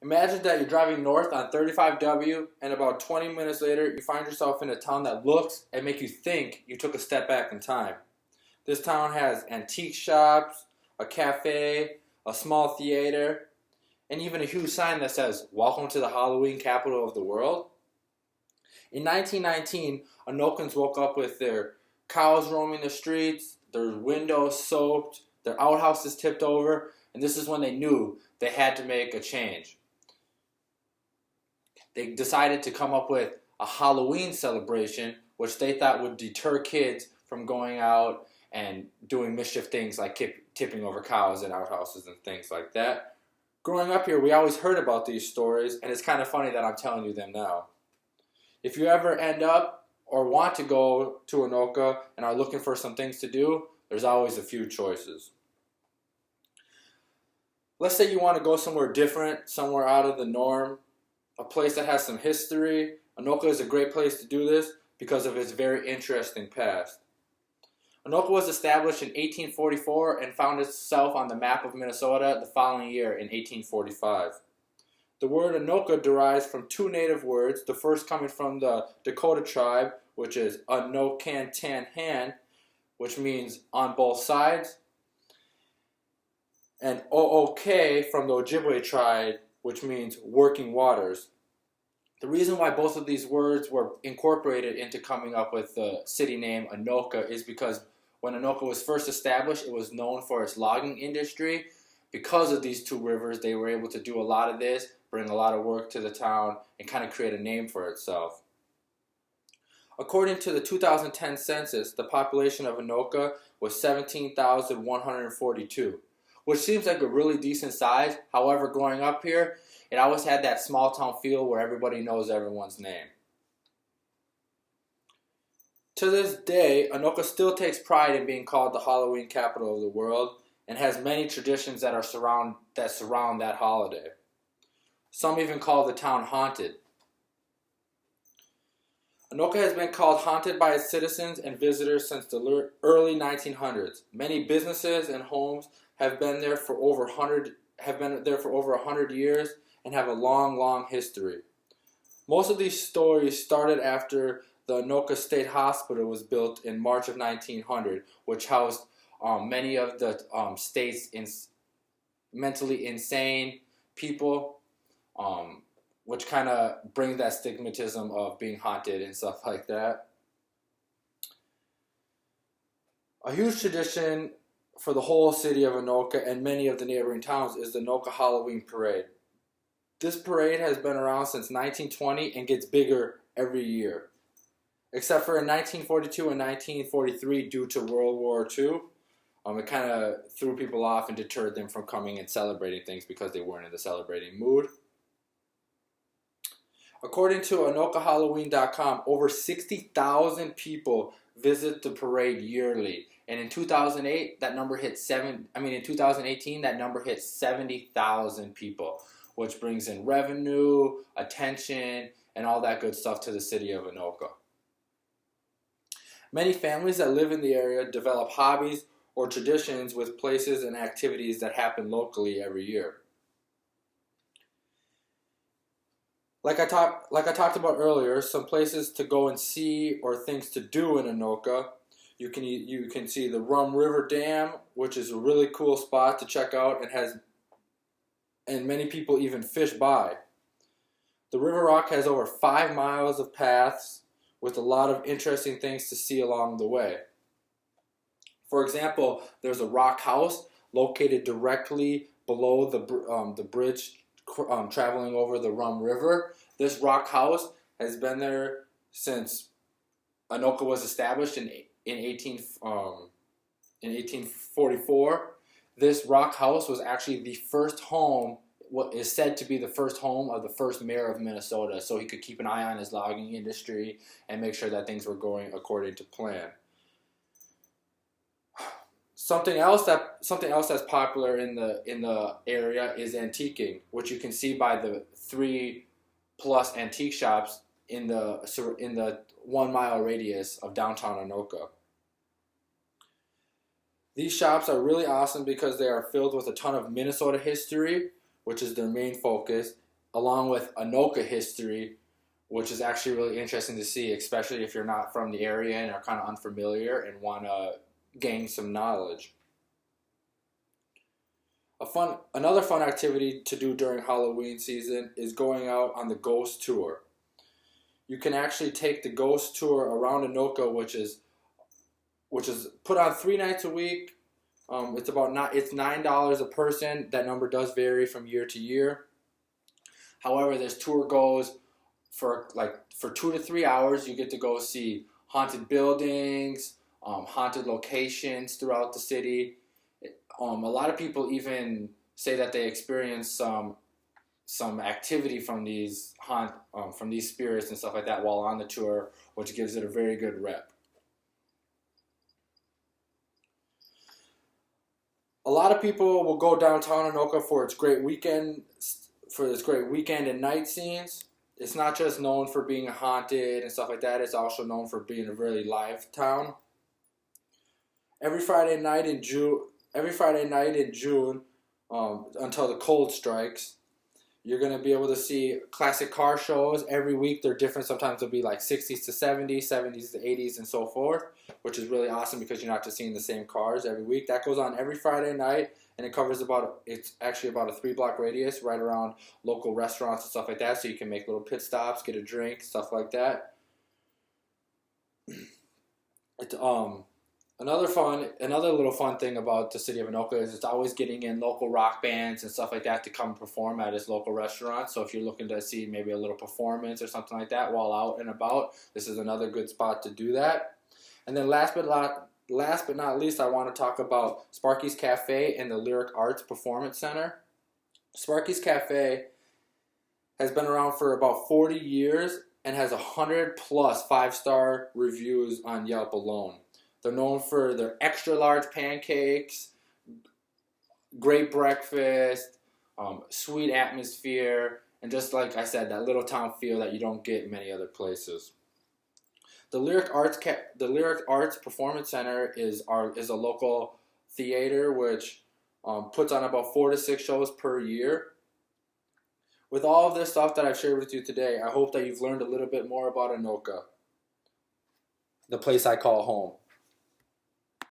Imagine that you're driving north on 35W and about 20 minutes later you find yourself in a town that looks and make you think you took a step back in time. This town has antique shops, a cafe, a small theater, and even a huge sign that says, "Welcome to the Halloween capital of the world." In 1919, Anokans woke up with their cows roaming the streets, their windows soaked, their outhouses tipped over, and this is when they knew they had to make a change. They decided to come up with a Halloween celebration, which they thought would deter kids from going out and doing mischief things like tipping over cows and outhouses and things like that. Growing up here, we always heard about these stories, and it's kind of funny that I'm telling you them now. If you ever end up or want to go to Anoka and are looking for some things to do, there's always a few choices. Let's say you want to go somewhere different, somewhere out of the norm, a place that has some history. Anoka is a great place to do this because of its very interesting past. Anoka was established in 1844 and found itself on the map of Minnesota the following year in 1845. The word Anoka derives from two native words, the first coming from the Dakota tribe, which is Anokan-tan-han, which means on both sides, and O'ok from the Ojibwe tribe, which means working waters. The reason why both of these words were incorporated into coming up with the city name Anoka is because when Anoka was first established, it was known for its logging industry. Because of these two rivers, they were able to do a lot of this, bring a lot of work to the town, and kind of create a name for itself. According to the 2010 census, the population of Anoka was 17,142, which seems like a really decent size. However, growing up here, it always had that small town feel where everybody knows everyone's name. To this day, Anoka still takes pride in being called the Halloween capital of the world and has many traditions that surround that holiday. Some even call the town haunted. Anoka has been called haunted by its citizens and visitors since the early 1900s. Many businesses and homes have been there for over 100 years and have a long history. Most of these stories started after the Anoka State Hospital was built in March of 1900, which housed many of the state's mentally insane people, which kind of brings that stigmatism of being haunted and stuff like that. A huge tradition for the whole city of Anoka and many of the neighboring towns is the Anoka Halloween Parade. This parade has been around since 1920 and gets bigger every year. Except for in 1942 and 1943 due to World War II, it kind of threw people off and deterred them from coming and celebrating things because they weren't in the celebrating mood. According to AnokaHalloween.com, over 60,000 people visit the parade yearly. And in 2008, that number hit in 2018, that number hit 70,000 people, which brings in revenue, attention, and all that good stuff to the city of Anoka. Many families that live in the area develop hobbies or traditions with places and activities that happen locally every year. Like I talked about earlier, some places to go and see or things to do in Anoka. You can see the Rum River Dam, which is a really cool spot to check out and many people even fish by. The River Rock has over 5 miles of paths with a lot of interesting things to see along the way. For example, there's a rock house located directly below the bridge traveling over the Rum River. This rock house has been there since Anoka was established in 1844. This rock house was actually the first home, what is said to be the first home of the first mayor of Minnesota, so he could keep an eye on his logging industry and make sure that things were going according to plan. Something else that's popular in the area is antiquing, which you can see by the 3+ antique shops in the 1 mile radius of downtown Anoka. These shops are really awesome because they are filled with a ton of Minnesota history, which is their main focus, along with Anoka history, which is actually really interesting to see, especially if you're not from the area and are kind of unfamiliar and want to gain some knowledge. Another fun activity to do during Halloween season is going out on the ghost tour. You can actually take the ghost tour around Anoka, which is put on 3 nights a week. It's $9 a person. That number does vary from year to year. However, this tour goes for 2 to 3 hours. You get to go see haunted buildings, haunted locations throughout the city. A lot of people even say that they experience some activity from these spirits and stuff like that while on the tour, which gives it a very good rep. A lot of people will go downtown Anoka for its great weekend and night scenes. It's not just known for being haunted and stuff like that. It's also known for being a really live town. Every Friday night in June, until the cold strikes, you're going to be able to see classic car shows. Every week they're different. Sometimes they'll be like 60s to 70s, 70s to 80s, and so forth, which is really awesome because you're not just seeing the same cars every week. That goes on every Friday night, and it's actually about a 3-block radius right around local restaurants and stuff like that, so you can make little pit stops, get a drink, stuff like that. It's Another little fun thing about the city of Anoka is it's always getting in local rock bands and stuff like that to come perform at its local restaurants. So if you're looking to see maybe a little performance or something like that while out and about, this is another good spot to do that. And then last but not least, I want to talk about Sparky's Cafe and the Lyric Arts Performance Center. Sparky's Cafe has been around for about 40 years and has 100 plus 5-star reviews on Yelp alone. They're known for their extra large pancakes, great breakfast, sweet atmosphere, and just like I said, that little town feel that you don't get many other places. The Lyric Arts Performance Center is a local theater which puts on about 4 to 6 shows per year. With all of this stuff that I've shared with you today, I hope that you've learned a little bit more about Anoka, the place I call home.